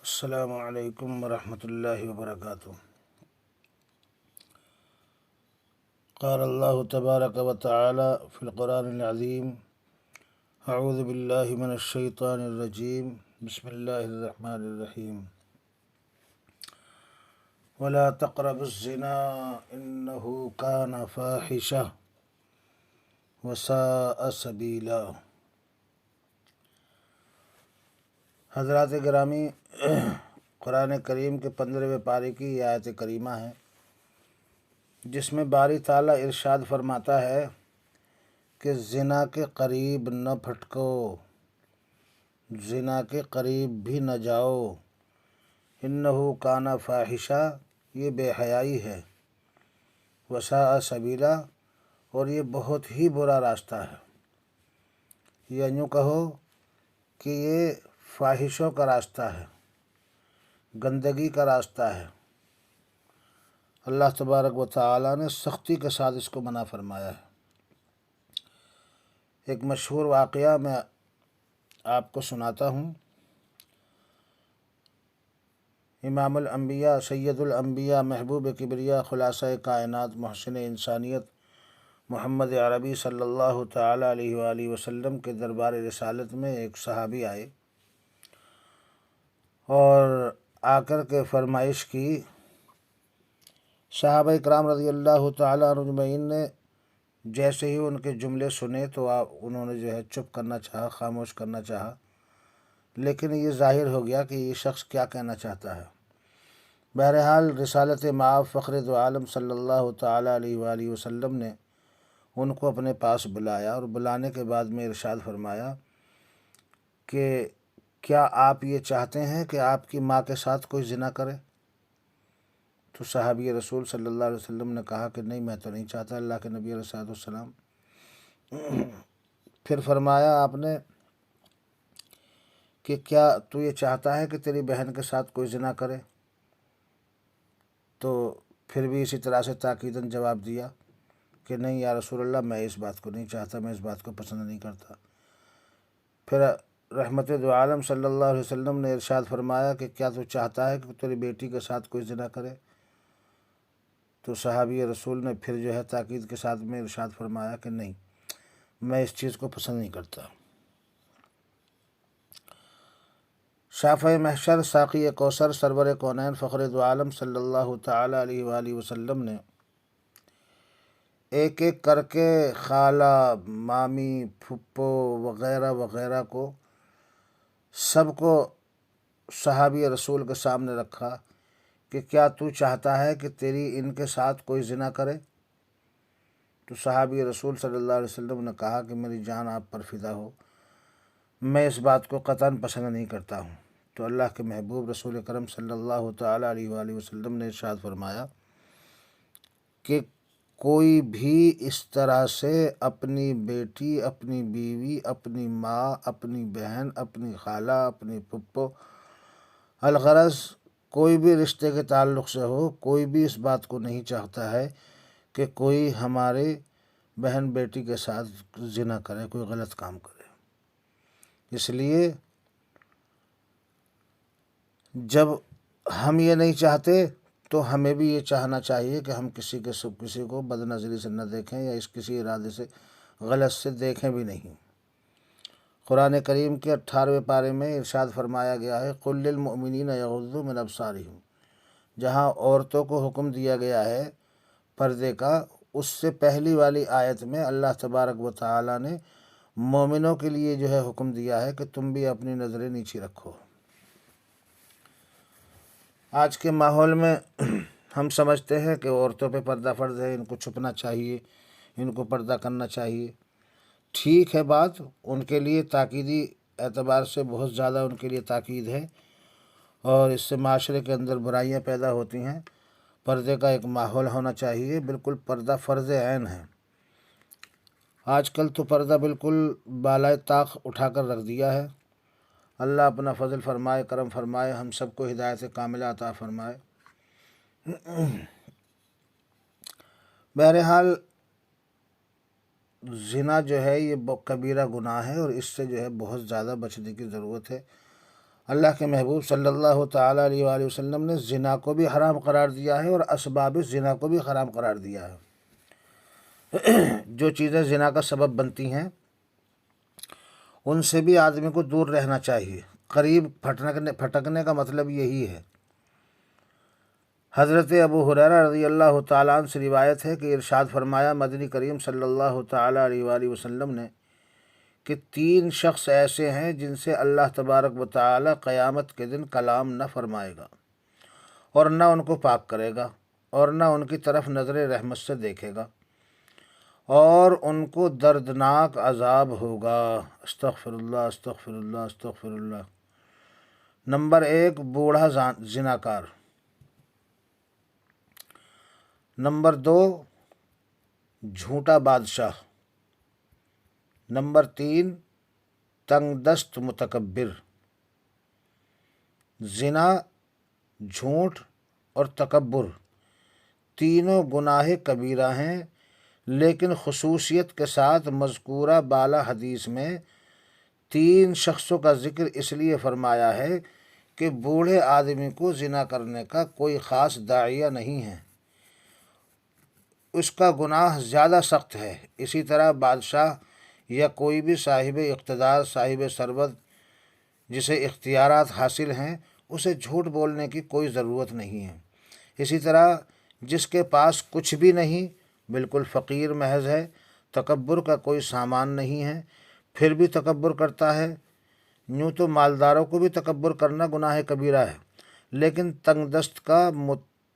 السلام علیکم ورحمۃ اللہ وبرکاتہ۔ قال اللہ تبارک و تعالی فی القرآن العظیم اعوذ باللہ من الشیطان الرجیم بسم اللہ الرحمن الرحیم ولا تقربوا الزنا انہ کان فاحشہ وساء سبیلا۔ حضرات گرامی، قرآن کریم کے 15ویں پارے کی یہ آیت کریمہ ہے جس میں باری تعالیٰ ارشاد فرماتا ہے کہ زنا کے قریب نہ پھٹکو، زنا کے قریب بھی نہ جاؤ، انہ کان فاحشہ، یہ بے حیائی ہے، وساء سبیلا، اور یہ بہت ہی برا راستہ ہے، یا یوں کہو کہ یہ فاحشوں کا راستہ ہے، گندگی کا راستہ ہے۔ اللہ تبارک و تعالی نے سختی کے ساتھ اس کو منع فرمایا ہے۔ ایک مشہور واقعہ میں آپ کو سناتا ہوں۔ امام الانبیاء، سید الانبیاء، محبوب کبریا، خلاصہ کائنات، محسن انسانیت محمد عربی صلی اللہ تعالی علیہ وآلہ وسلم کے دربار رسالت میں ایک صحابی آئے اور آ کر کے فرمائش کی۔ صحابہ کرام رضی اللہ تعالیٰ عنہ اجمعین نے جیسے ہی ان کے جملے سنے تو انہوں نے چپ کرنا چاہا، خاموش کرنا چاہا، لیکن یہ ظاہر ہو گیا کہ یہ شخص کیا کہنا چاہتا ہے۔ بہرحال رسالت مآب فخر دو عالم صلی اللہ تعالیٰ علیہ وآلہ وسلم نے ان کو اپنے پاس بلایا اور بلانے کے بعد میں ارشاد فرمایا کہ کیا آپ یہ چاہتے ہیں کہ آپ کی ماں کے ساتھ کوئی زنا کرے؟ تو صحابی رسول صلی اللہ علیہ وسلم نے کہا کہ نہیں، میں تو نہیں چاہتا اللہ کے نبی علیہ السلام۔ پھر فرمایا آپ نے کہ کیا تو یہ چاہتا ہے کہ تیری بہن کے ساتھ کوئی زنا کرے؟ تو پھر بھی اسی طرح سے تاکیداً جواب دیا کہ نہیں یا رسول اللہ، میں اس بات کو نہیں چاہتا، میں اس بات کو پسند نہیں کرتا۔ پھر رحمت دو عالم صلی اللہ علیہ وسلم نے ارشاد فرمایا کہ کیا تو چاہتا ہے کہ تیری بیٹی کے ساتھ کوئی زنا کرے؟ تو صحابی رسول نے پھر تاکید کے ساتھ میں ارشاد فرمایا کہ نہیں، میں اس چیز کو پسند نہیں کرتا۔ شافع محشر، ساقی کوثر، سرور کونین، فخر دو عالم صلی اللہ تعالی علیہ وآلہ وسلم نے ایک ایک کر کے خالہ، مامی، پھپھو وغیرہ وغیرہ کو سب کو صحابی رسول کے سامنے رکھا کہ کیا تو چاہتا ہے کہ تیری ان کے ساتھ کوئی زنا کرے؟ تو صحابی رسول صلی اللہ علیہ وسلم نے کہا کہ میری جان آپ پر فدا ہو، میں اس بات کو قطعاً پسند نہیں کرتا ہوں۔ تو اللہ کے محبوب رسول کرم صلی اللہ تعالی علیہ وآلہ وسلم نے ارشاد فرمایا کہ کوئی بھی اس طرح سے اپنی بیٹی، اپنی بیوی، اپنی ماں، اپنی بہن، اپنی خالہ، اپنی پھپھو، الغرض کوئی بھی رشتے کے تعلق سے ہو، کوئی بھی اس بات کو نہیں چاہتا ہے کہ کوئی ہمارے بہن بیٹی کے ساتھ زنا کرے، کوئی غلط کام کرے۔ اس لیے جب ہم یہ نہیں چاہتے تو ہمیں بھی یہ چاہنا چاہیے کہ ہم کسی کو بد نظری سے نہ دیکھیں یا اس کسی ارادے سے غلط سے دیکھیں بھی نہیں۔ قرآن کریم کے 18ویں پارے میں ارشاد فرمایا گیا ہے قُل لِّلْمُؤْمِنِينَ يَغُضُّوا مِنْ أَبْصَارِهِمْ۔ جہاں عورتوں کو حکم دیا گیا ہے پردے کا، اس سے پہلی والی آیت میں اللہ تبارک و تعالی نے مومنوں کے لیے حکم دیا ہے کہ تم بھی اپنی نظریں نیچی رکھو۔ آج کے ماحول میں ہم سمجھتے ہیں کہ عورتوں پہ پردہ فرض ہے، ان کو چھپنا چاہیے، ان کو پردہ کرنا چاہیے۔ ٹھیک ہے، بات ان کے لیے تاکیدی اعتبار سے بہت زیادہ ان کے لیے تاکید ہے، اور اس سے معاشرے کے اندر برائیاں پیدا ہوتی ہیں۔ پردے کا ایک ماحول ہونا چاہیے، بالکل پردہ فرض عین ہے۔ آج کل تو پردہ بالکل بالائے طاق اٹھا کر رکھ دیا ہے۔ اللہ اپنا فضل فرمائے، کرم فرمائے، ہم سب کو ہدایت کاملہ عطا فرمائے۔ بہرحال زنا یہ کبیرہ گناہ ہے، اور اس سے بہت زیادہ بچنے کی ضرورت ہے۔ اللہ کے محبوب صلی اللہ تعالیٰ علیہ وآلہ وسلم نے زنا کو بھی حرام قرار دیا ہے اور اسباب زنا کو بھی حرام قرار دیا ہے۔ جو چیزیں زنا کا سبب بنتی ہیں ان سے بھی آدمی کو دور رہنا چاہیے۔ قریب پھٹکنے کا مطلب یہی ہے۔ حضرت ابو ہریرہ رضی اللہ تعالیٰ عنہ سے روایت ہے کہ ارشاد فرمایا مدنی کریم صلی اللہ تعالیٰ علیہ وآلہ وسلم نے کہ 3 شخص ایسے ہیں جن سے اللہ تبارک و تعالیٰ قیامت کے دن کلام نہ فرمائے گا اور نہ ان کو پاک کرے گا اور نہ ان کی طرف نظر رحمت سے دیکھے گا اور ان کو دردناک عذاب ہوگا۔ استغفر اللہ استغفر اللہ استغفر اللہ۔ نمبر 1 بوڑھا زناکار۔ نمبر 2 جھوٹا بادشاہ۔ نمبر 3 تنگ دست متکبر۔ زنا، جھوٹ اور تکبر تینوں گناہ کبیرہ ہیں، لیکن خصوصیت کے ساتھ مذکورہ بالا حدیث میں 3 شخصوں کا ذکر اس لیے فرمایا ہے کہ بوڑھے آدمی کو زنا کرنے کا کوئی خاص داعیہ نہیں ہے، اس کا گناہ زیادہ سخت ہے۔ اسی طرح بادشاہ یا کوئی بھی صاحب اقتدار، صاحب ثروت جسے اختیارات حاصل ہیں، اسے جھوٹ بولنے کی کوئی ضرورت نہیں ہے۔ اسی طرح جس کے پاس کچھ بھی نہیں، بالکل فقیر محض ہے، تکبر کا کوئی سامان نہیں ہے، پھر بھی تکبر کرتا ہے۔ یوں تو مالداروں کو بھی تکبر کرنا گناہ کبیرہ ہے، لیکن تنگ دست کا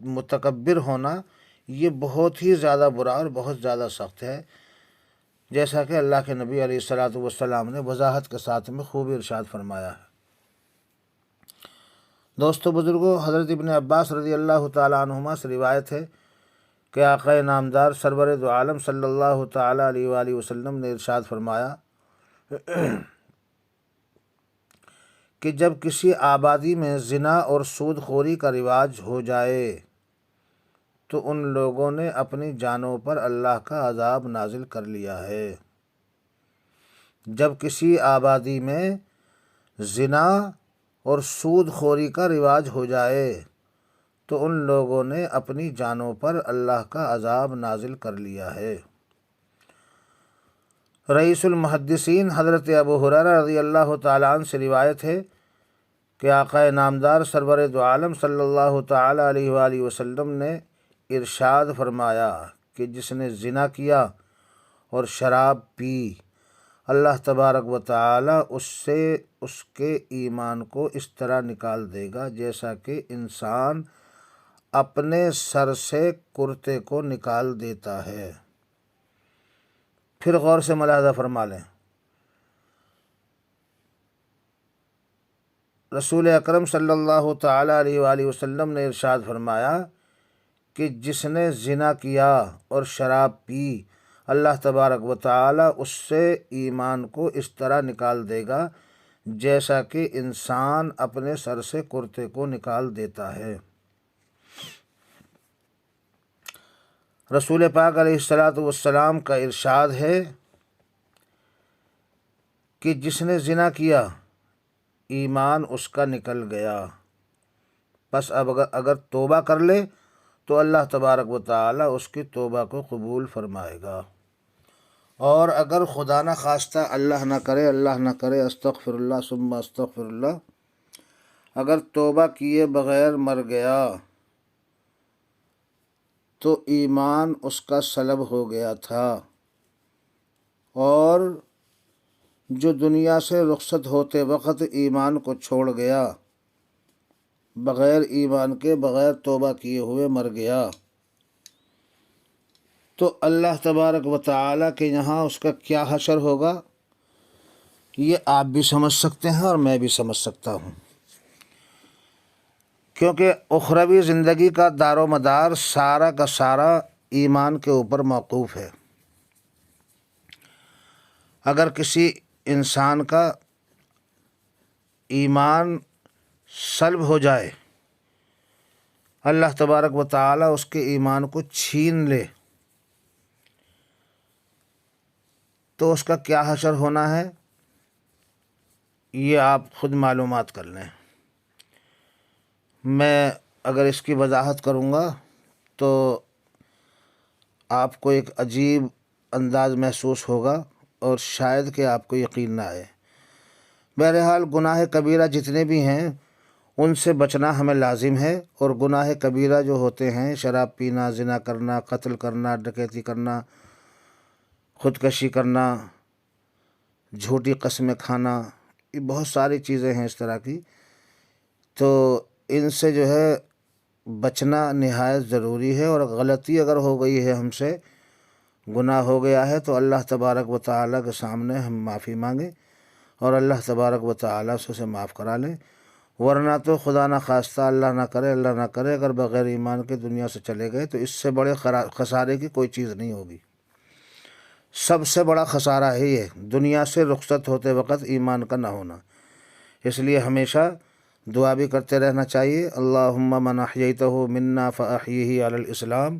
متکبر ہونا یہ بہت ہی زیادہ برا اور بہت زیادہ سخت ہے، جیسا کہ اللہ کے نبی علیہ الصلاۃ والسلام نے وضاحت کے ساتھ میں خوب ارشاد فرمایا ہے۔ دوستو بزرگوں، حضرت ابن عباس رضی اللہ تعالیٰ عنہما سے روایت ہے کہ آقا نامدار سرور دو عالم صلی اللہ تعالیٰ علیہ وآلہ وسلم نے ارشاد فرمایا کہ جب کسی آبادی میں زنا اور سود خوری کا رواج ہو جائے تو ان لوگوں نے اپنی جانوں پر اللہ کا عذاب نازل کر لیا ہے۔ جب کسی آبادی میں زنا اور سود خوری کا رواج ہو جائے تو ان لوگوں نے اپنی جانوں پر اللہ کا عذاب نازل کر لیا ہے۔ رئیس المحدثین حضرت ابو ہریرہ رضی اللہ تعالیٰ عنہ سے روایت ہے کہ آقا نامدار سرور دو عالم صلی اللہ تعالیٰ علیہ وآلہ وسلم نے ارشاد فرمایا کہ جس نے زنا کیا اور شراب پی، اللہ تبارک و تعالی اس سے اس کے ایمان کو اس طرح نکال دے گا جیسا کہ انسان اپنے سر سے کرتے کو نکال دیتا ہے۔ پھر غور سے ملاحظہ فرما لیں، رسول اکرم صلی اللہ تعالیٰ علیہ وآلہ وسلم نے ارشاد فرمایا کہ جس نے زنا کیا اور شراب پی، اللہ تبارک و تعالی اس سے ایمان کو اس طرح نکال دے گا جیسا کہ انسان اپنے سر سے کرتے کو نکال دیتا ہے۔ رسول پاک علیہ الصلاۃ والسلام کا ارشاد ہے کہ جس نے زنا کیا ایمان اس کا نکل گیا، بس اب اگر توبہ کر لے تو اللہ تبارک و تعالی اس کی توبہ کو قبول فرمائے گا، اور اگر خدا نہ خواستہ اللہ نہ کرے استغفر اللہ ثم استغفر اللہ، اگر توبہ کیے بغیر مر گیا تو ایمان اس کا سلب ہو گیا تھا، اور جو دنیا سے رخصت ہوتے وقت ایمان کو چھوڑ گیا، بغیر ایمان کے بغیر توبہ کیے ہوئے مر گیا، تو اللہ تبارک و تعالی کے یہاں اس کا کیا حشر ہوگا، یہ آپ بھی سمجھ سکتے ہیں اور میں بھی سمجھ سکتا ہوں، کیونکہ اخروی زندگی کا دار و مدار سارا کا سارا ایمان کے اوپر موقوف ہے۔ اگر کسی انسان کا ایمان سلب ہو جائے، اللہ تبارک و تعالی اس کے ایمان کو چھین لے، تو اس کا کیا حشر ہونا ہے یہ آپ خود معلومات کر لیں۔ میں اگر اس کی وضاحت کروں گا تو آپ کو ایک عجیب انداز محسوس ہوگا اور شاید کہ آپ کو یقین نہ آئے۔ بہرحال گناہ کبیرہ جتنے بھی ہیں ان سے بچنا ہمیں لازم ہے، اور گناہ کبیرہ جو ہوتے ہیں شراب پینا، زنا کرنا، قتل کرنا، ڈکیتی کرنا، خودکشی کرنا، جھوٹی قسمیں کھانا، یہ بہت ساری چیزیں ہیں اس طرح کی، تو ان سے جو ہے بچنا نہایت ضروری ہے۔ اور غلطی اگر ہو گئی ہے، ہم سے گناہ ہو گیا ہے، تو اللہ تبارک و تعالیٰ کے سامنے ہم معافی مانگیں اور اللہ تبارک و تعالیٰ سے اسے معاف کرا لیں، ورنہ تو خدا نہ خواستہ اللہ نہ کرے اگر بغیر ایمان کے دنیا سے چلے گئے تو اس سے بڑے خسارے کی کوئی چیز نہیں ہوگی۔ سب سے بڑا خسارہ ہے یہ دنیا سے رخصت ہوتے وقت ایمان کا نہ ہونا۔ اس لیے ہمیشہ دعا بھی کرتے رہنا چاہیے، اللہم من احییتہ منا فاحیہ علی الاسلام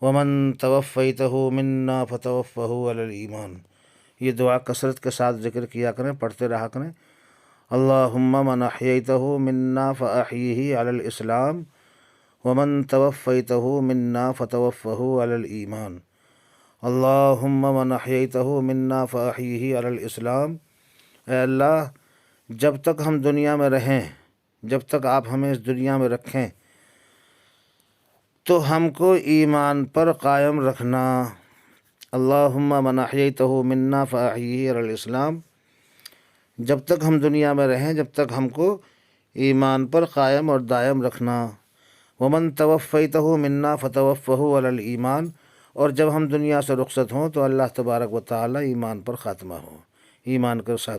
ومن توفیتہ منا فتوفہ علی الایمان۔ یہ دعا کثرت کے ساتھ ذکر کیا کریں، پڑھتے رہا کریں، اللہم من احییتہ منا فاحیہ علی الاسلام ومن توفیتہ منا فتوفہ علی الایمان، اللہم من احییتہ منا فاحیہ علی الاسلام۔ اے اللہ، جب تک ہم دنیا میں رہیں، جب تک آپ ہمیں اس دنیا میں رکھیں تو ہم کو ایمان پر قائم رکھنا۔ اللہم من احییتہ منا فاحیہ علی الاسلام، جب تک ہم دنیا میں رہیں جب تک ہم کو ایمان پر قائم اور دائم رکھنا۔ ومن توفیتہ منا فتوفہ علی الایمان، اور جب ہم دنیا سے رخصت ہوں تو اللہ تبارک و تعالی ایمان پر خاتمہ ہو، ایمان کے ساتھ